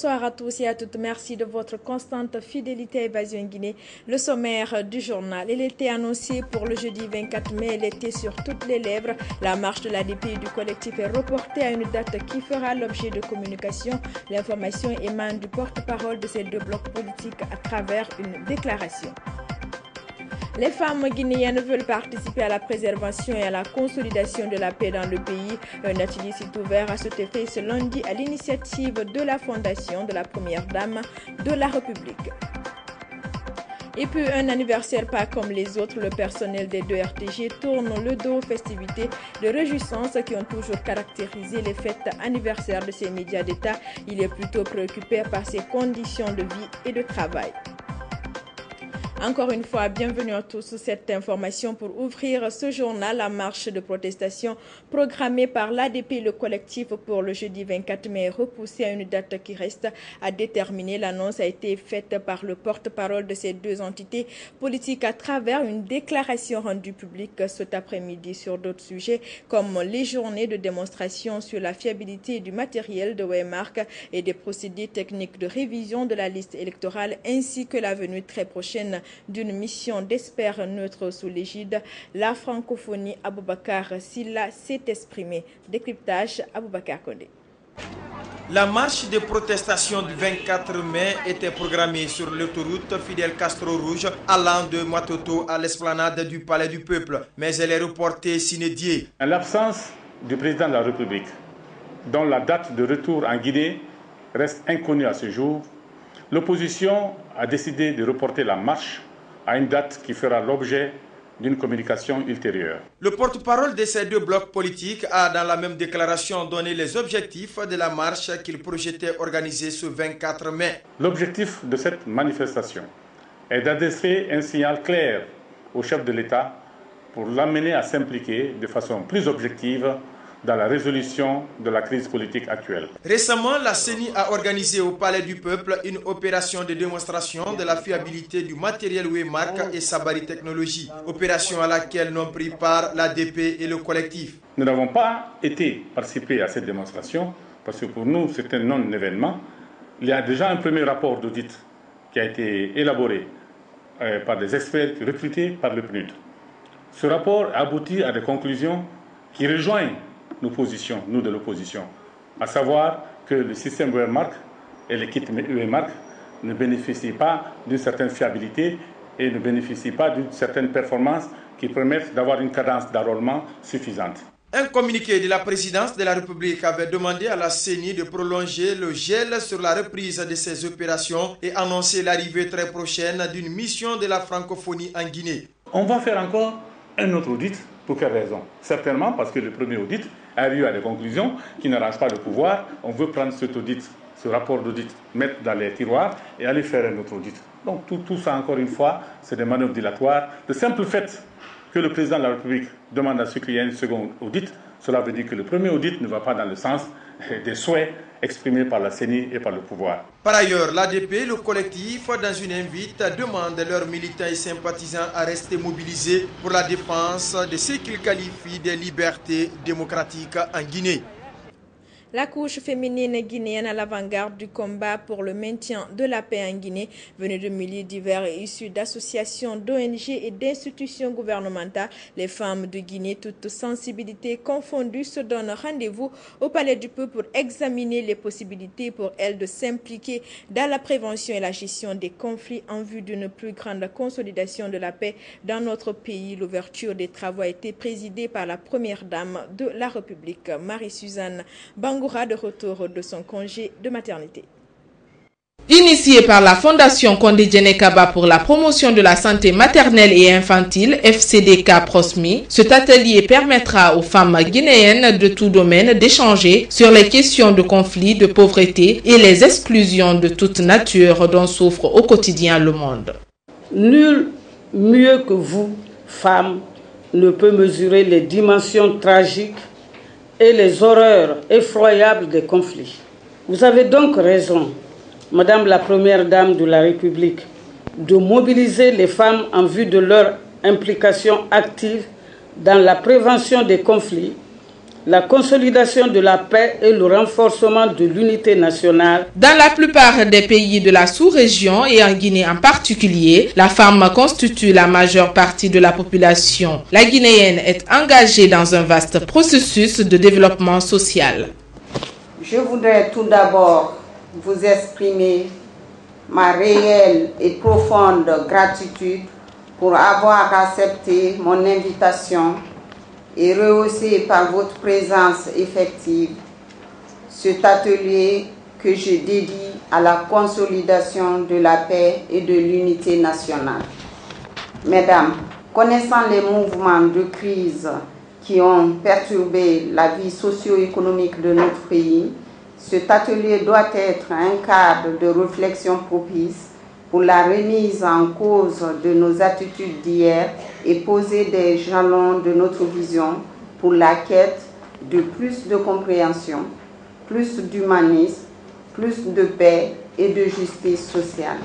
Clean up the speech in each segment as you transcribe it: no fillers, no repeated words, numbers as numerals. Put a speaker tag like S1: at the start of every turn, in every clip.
S1: Bonsoir à tous et à toutes. Merci de votre constante fidélité à Évasion Guinée. Le sommaire du journal. Il était annoncé pour le jeudi 24 mai. Elle était sur toutes les lèvres. La marche de l'ADP et du collectif est reportée à une date qui fera l'objet de communication. L'information émane du porte-parole de ces deux blocs politiques à travers une déclaration. Les femmes guinéennes veulent participer à la préservation et à la consolidation de la paix dans le pays. Un atelier s'est ouvert à cet effet ce lundi à l'initiative de la Fondation de la Première Dame de la République. Et puis un anniversaire pas comme les autres, le personnel des deux RTG tourne le dos aux festivités de réjouissance qui ont toujours caractérisé les fêtes anniversaires de ces médias d'État. Il est plutôt préoccupé par ses conditions de vie et de travail. Encore une fois, bienvenue à tous sur cette information pour ouvrir ce journal. La marche de protestation programmée par l'ADP, le collectif, pour le jeudi 24 mai est repoussée à une date qui reste à déterminer. L'annonce a été faite par le porte-parole de ces deux entités politiques à travers une déclaration rendue publique cet après-midi sur d'autres sujets comme les journées de démonstration sur la fiabilité du matériel de Waymark et des procédés techniques de révision de la liste électorale ainsi que la venue très prochaine d'une mission d'experts neutres sous l'égide. La francophonie. Aboubakar Silla s'est exprimé. Décryptage Aboubakar Kondé.
S2: La marche de protestation du 24 mai était programmée sur l'autoroute Fidel Castro Rouge allant de Matoto à l'esplanade du Palais du Peuple, mais elle est reportée sine die.
S3: En l'absence du président de la République, dont la date de retour en Guinée reste inconnue à ce jour, l'opposition a décidé de reporter la marche à une date qui fera l'objet d'une communication ultérieure.
S2: Le porte-parole de ces deux blocs politiques a dans la même déclaration donné les objectifs de la marche qu'il projetait organiser ce 24 mai.
S3: L'objectif de cette manifestation est d'adresser un signal clair au chef de l'État pour l'amener à s'impliquer de façon plus objective dans la résolution de la crise politique actuelle.
S2: Récemment, la CENI a organisé au Palais du Peuple une opération de démonstration de la fiabilité du matériel Waymark et Sabari Technologies, opération à laquelle n'ont pris part l'ADP et le collectif.
S3: Nous n'avons pas participé à cette démonstration parce que pour nous c'est un non-événement. Il y a déjà un premier rapport d'audit qui a été élaboré par des experts recrutés par le PNUD. Ce rapport aboutit à des conclusions qui rejoignent nos positions, nous de l'opposition, à savoir que le système Waymark et les kits Waymark ne bénéficient pas d'une certaine fiabilité et ne bénéficient pas d'une certaine performance qui permettent d'avoir une cadence d'enrôlement suffisante.
S2: Un communiqué de la présidence de la République avait demandé à la CENI de prolonger le gel sur la reprise de ces opérations et annoncer l'arrivée très prochaine d'une mission de la francophonie en Guinée.
S3: On va faire encore un autre audit. Pour quelle raison? Certainement parce que le premier audit a eu à des conclusions qui n'arrangent pas le pouvoir. On veut prendre cet audit, ce rapport d'audit, mettre dans les tiroirs et aller faire un autre audit. Donc tout ça, encore une fois, c'est des manœuvres dilatoires. Le simple fait que le président de la République demande à ce qu'il y ait un second audit, cela veut dire que le premier audit ne va pas dans le sens des souhaits exprimés par la CENI et par le pouvoir.
S2: Par ailleurs, l'ADP, le collectif, dans une invite, demande leurs militants et sympathisants à rester mobilisés pour la défense de ce qu'ils qualifient de libertés démocratiques en Guinée.
S1: La couche féminine guinéenne à l'avant-garde du combat pour le maintien de la paix en Guinée, venue de milieux divers et issus d'associations, d'ONG et d'institutions gouvernementales. Les femmes de Guinée, toutes sensibilités confondues, se donnent rendez-vous au Palais du Peuple pour examiner les possibilités pour elles de s'impliquer dans la prévention et la gestion des conflits en vue d'une plus grande consolidation de la paix dans notre pays. L'ouverture des travaux a été présidée par la Première Dame de la République, Marie-Suzanne Bangoura, de retour de son congé de maternité.
S4: Initié par la Fondation Condé Djenekaba pour la promotion de la santé maternelle et infantile, FCDK Prosmi, cet atelier permettra aux femmes guinéennes de tout domaine d'échanger sur les questions de conflit, de pauvreté et les exclusions de toute nature dont souffre au quotidien le monde.
S5: Nul mieux que vous, femmes, ne peut mesurer les dimensions tragiques et les horreurs effroyables des conflits. Vous avez donc raison, Madame la Première Dame de la République, de mobiliser les femmes en vue de leur implication active dans la prévention des conflits la consolidation de la paix et le renforcement de l'unité nationale.
S4: Dans la plupart des pays de la sous-région et en Guinée en particulier, la femme constitue la majeure partie de la population. La Guinéenne est engagée dans un vaste processus de développement social.
S6: Je voudrais tout d'abord vous exprimer ma réelle et profonde gratitude pour avoir accepté mon invitation et rehaussé par votre présence effective cet atelier que je dédie à la consolidation de la paix et de l'unité nationale. Mesdames, connaissant les mouvements de crise qui ont perturbé la vie socio-économique de notre pays, cet atelier doit être un cadre de réflexion propice pour la remise en cause de nos attitudes d'hier et poser des jalons de notre vision pour la quête de plus de compréhension, plus d'humanisme, plus de paix et de justice sociale.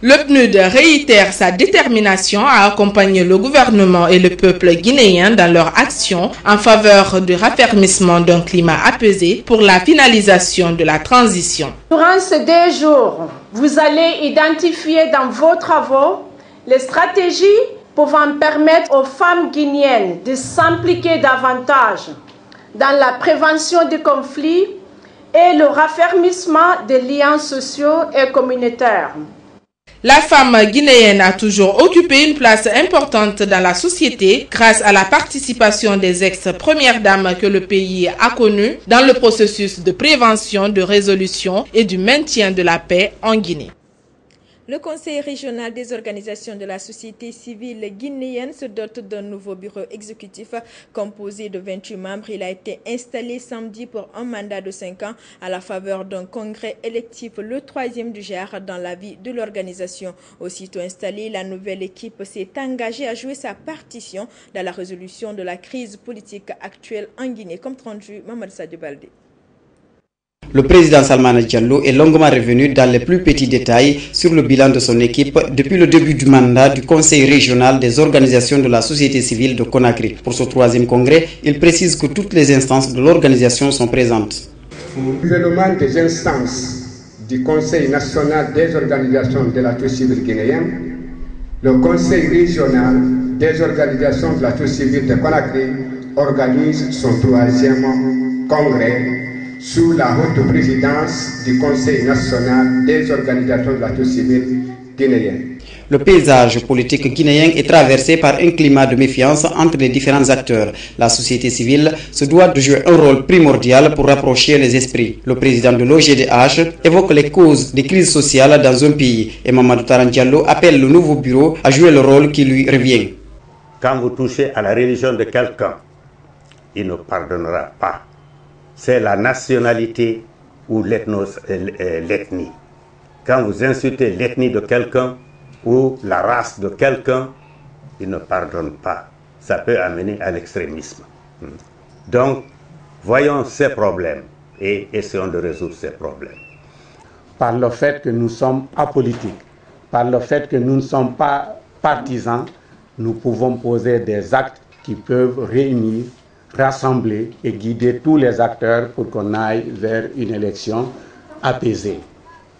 S4: Le PNUD réitère sa détermination à accompagner le gouvernement et le peuple guinéen dans leur action en faveur du raffermissement d'un climat apaisé pour la finalisation de la transition.
S7: Durant ces 2 jours, vous allez identifier dans vos travaux les stratégies pouvant permettre aux femmes guinéennes de s'impliquer davantage dans la prévention des conflits et le raffermissement des liens sociaux et communautaires.
S4: La femme guinéenne a toujours occupé une place importante dans la société grâce à la participation des ex-premières dames que le pays a connues dans le processus de prévention, de résolution et du maintien de la paix en Guinée.
S1: Le Conseil régional des organisations de la société civile guinéenne se dote d'un nouveau bureau exécutif composé de 28 membres. Il a été installé samedi pour un mandat de 5 ans à la faveur d'un congrès électif, le 3e du genre dans la vie de l'organisation. Aussitôt installée, la nouvelle équipe s'est engagée à jouer sa partition dans la résolution de la crise politique actuelle en Guinée, comme rendu Mamadou Sadio Baldé.
S8: Le président Salmana Diallo est longuement revenu dans les plus petits détails sur le bilan de son équipe depuis le début du mandat du Conseil régional des organisations de la société civile de Conakry. Pour ce 3e congrès, il précise que toutes les instances de l'organisation sont présentes.
S9: Le renouvellement des instances du Conseil national des organisations de la société civile guinéenne, le Conseil régional des organisations de la société civile de Conakry organise son 3e congrès sous la haute présidence du Conseil national des organisations de la société civile guinéenne.
S8: Le paysage politique guinéen est traversé par un climat de méfiance entre les différents acteurs. La société civile se doit de jouer un rôle primordial pour rapprocher les esprits. Le président de l'OGDH évoque les causes des crises sociales dans un pays et Mamadou Taran Diallo appelle le nouveau bureau à jouer le rôle qui lui revient.
S10: Quand vous touchez à la religion de quelqu'un, il ne pardonnera pas. C'est la nationalité ou l'ethnie. Quand vous insultez l'ethnie de quelqu'un ou la race de quelqu'un, il ne pardonne pas. Ça peut amener à l'extrémisme. Donc, voyons ces problèmes et essayons de résoudre ces problèmes.
S3: Par le fait que nous sommes apolitiques, par le fait que nous ne sommes pas partisans, nous pouvons poser des actes qui peuvent réunir, rassembler et guider tous les acteurs pour qu'on aille vers une élection apaisée.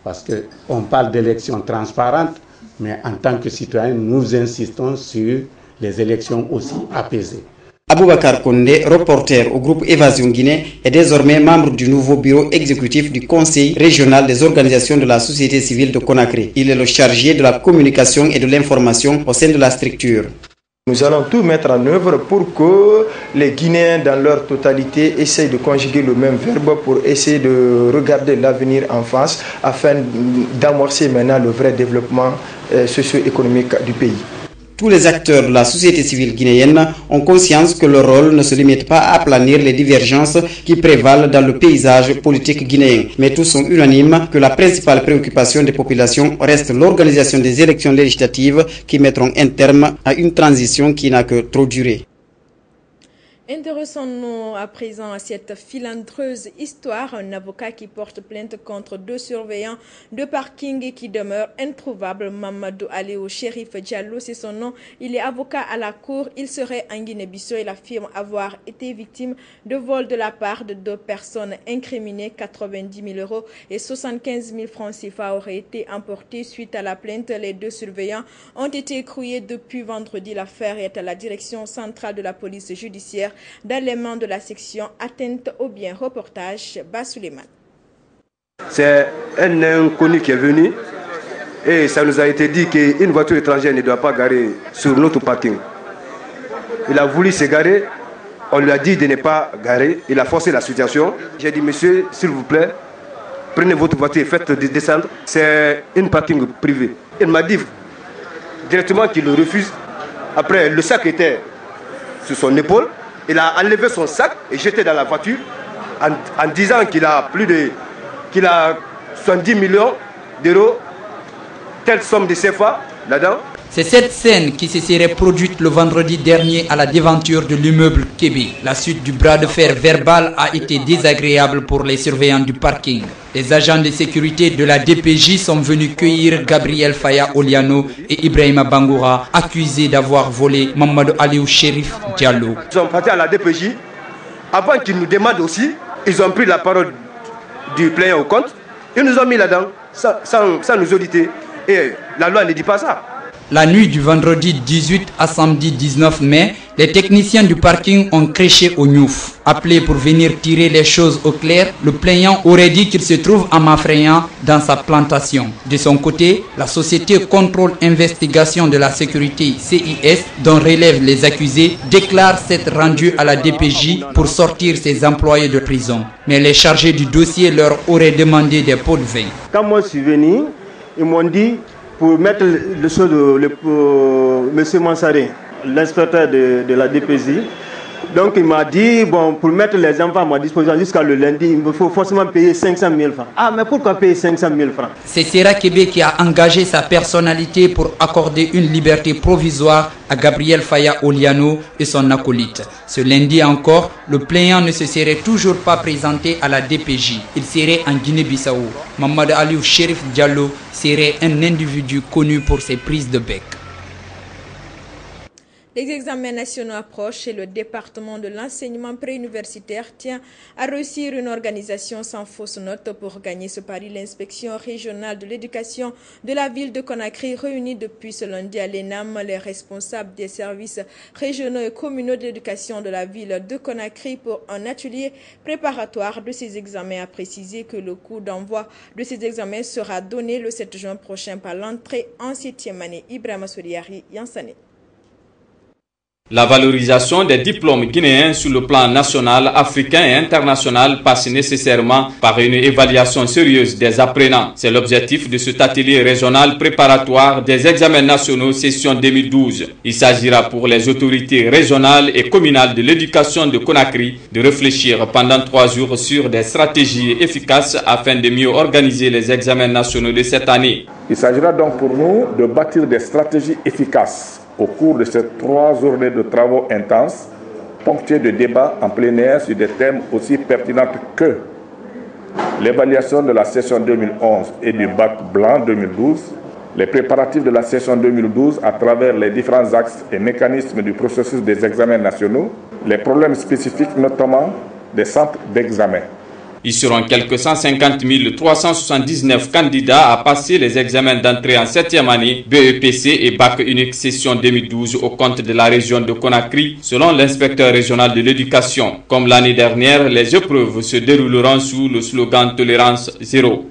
S3: Parce qu'on parle d'élections transparentes, mais en tant que citoyens, nous insistons sur les élections aussi apaisées.
S8: Aboubakar Kondé, reporter au groupe Évasion Guinée, est désormais membre du nouveau bureau exécutif du Conseil régional des organisations de la société civile de Conakry. Il est le chargé de la communication et de l'information au sein de la structure.
S2: Nous allons tout mettre en œuvre pour que les Guinéens dans leur totalité essayent de conjuguer le même verbe pour essayer de regarder l'avenir en face afin d'amorcer maintenant le vrai développement socio-économique du pays.
S8: Tous les acteurs de la société civile guinéenne ont conscience que leur rôle ne se limite pas à aplanir les divergences qui prévalent dans le paysage politique guinéen, mais tous sont unanimes que la principale préoccupation des populations reste l'organisation des élections législatives qui mettront un terme à une transition qui n'a que trop duré.
S1: Intéressons-nous à présent à cette filandreuse histoire. Un avocat qui porte plainte contre 2 surveillants de parking qui demeurent introuvables. Mamadou Aléo Chérif Diallo, c'est son nom. Il est avocat à la cour. Il serait en Guinée-Bissau. Il affirme avoir été victime de vol de la part de 2 personnes incriminées. 90 000 € et 75 000 francs CFA auraient été emportés suite à la plainte. Les 2 surveillants ont été écroués depuis vendredi. L'affaire est à la direction centrale de la police judiciaire dans les mains de la section atteinte au bien. Reportage Bassouleman.
S11: C'est un inconnu qui est venu et ça nous a été dit qu'une voiture étrangère ne doit pas garer sur notre parking. Il a voulu se garer, on lui a dit de ne pas garer, il a forcé la situation. J'ai dit, monsieur, s'il vous plaît, prenez votre voiture et faites descendre. C'est une parking privée. Il m'a dit directement qu'il le refuse. Après, le sac était sur son épaule. Il a enlevé son sac et jeté dans la voiture en disant qu'il a 70 millions d'euros, telle somme de CFA là-dedans.
S12: C'est cette scène qui se serait produite le vendredi dernier à la devanture de l'immeuble Kébé. La suite du bras de fer verbal a été désagréable pour les surveillants du parking. Les agents de sécurité de la DPJ sont venus cueillir Gabriel Faya Oliano et Ibrahima Bangoura, accusés d'avoir volé Mamadou Aliou Chérif Diallo.
S11: Ils sont partis à la DPJ. Avant qu'ils nous demandent aussi, ils ont pris la parole du plaignant au compte. Ils nous ont mis là-dedans sans nous auditer. Et la loi ne dit pas ça.
S12: La nuit du vendredi 18 à samedi 19 mai, les techniciens du parking ont créché au Niouf. Appelé pour venir tirer les choses au clair, le plaignant aurait dit qu'il se trouve à Mafréan dans sa plantation. De son côté, la société Contrôle Investigation de la Sécurité CIS, dont relèvent les accusés, déclare s'être rendu à la DPJ pour sortir ses employés de prison. Mais les chargés du dossier leur auraient demandé des pots de vin.
S13: Quand moi je suis venu, ils m'ont dit pour mettre le saut de M. Mansaré, l'inspecteur de la DPJ. Donc il m'a dit, bon, pour mettre les enfants à ma disposition jusqu'à le lundi, il me faut forcément payer 500 000 francs. Ah, mais pourquoi payer 500 000 francs?
S12: C'est Sera Kébé qui a engagé sa personnalité pour accorder une liberté provisoire à Gabriel Faya Oliano et son acolyte. Ce lundi encore, le plaignant ne se serait toujours pas présenté à la DPJ. Il serait en Guinée-Bissau. Mamadou Aliou Chérif Diallo serait un individu connu pour ses prises de bec.
S1: Les examens nationaux approchent et le département de l'enseignement préuniversitaire tient à réussir une organisation sans fausse note. Pour gagner ce pari, l'inspection régionale de l'éducation de la ville de Conakry réunit depuis ce lundi à l'ENAM les responsables des services régionaux et communaux de l'éducation de la ville de Conakry pour un atelier préparatoire de ces examens. A précisé que le coup d'envoi de ces examens sera donné le 7 juin prochain par l'entrée en 7e année. Ibrahima Souriari, Yansane.
S14: La valorisation des diplômes guinéens sur le plan national, africain et international passe nécessairement par une évaluation sérieuse des apprenants. C'est l'objectif de cet atelier régional préparatoire des examens nationaux session 2012. Il s'agira pour les autorités régionales et communales de l'éducation de Conakry de réfléchir pendant 3 jours sur des stratégies efficaces afin de mieux organiser les examens nationaux de cette année.
S15: Il s'agira donc pour nous de bâtir des stratégies efficaces au cours de ces 3 journées de travaux intenses, ponctués de débats en plein air sur des thèmes aussi pertinents que l'évaluation de la session 2011 et du bac blanc 2012, les préparatifs de la session 2012 à travers les différents axes et mécanismes du processus des examens nationaux, les problèmes spécifiques notamment des centres d'examen.
S14: Ils seront quelques 150 379 candidats à passer les examens d'entrée en 7e année, BEPC et bac unique session 2012 au compte de la région de Conakry, selon l'inspecteur régional de l'éducation. Comme l'année dernière, les épreuves se dérouleront sous le slogan Tolérance zéro.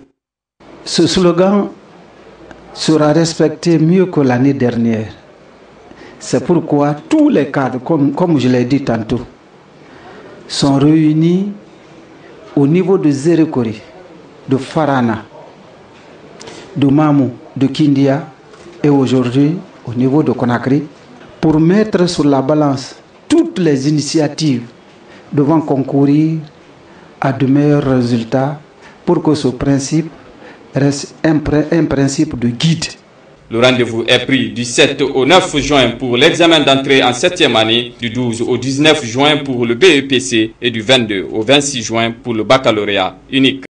S16: Ce slogan sera respecté mieux que l'année dernière. C'est pourquoi tous les cadres, comme je l'ai dit tantôt, sont réunis au niveau de Zérekori, de Farana, de Mamou, de Kindia et aujourd'hui au niveau de Conakry pour mettre sur la balance toutes les initiatives devant concourir à de meilleurs résultats pour que ce principe reste un principe de guide.
S14: Le rendez-vous est pris du 7 au 9 juin pour l'examen d'entrée en 7e année, du 12 au 19 juin pour le BEPC et du 22 au 26 juin pour le baccalauréat unique.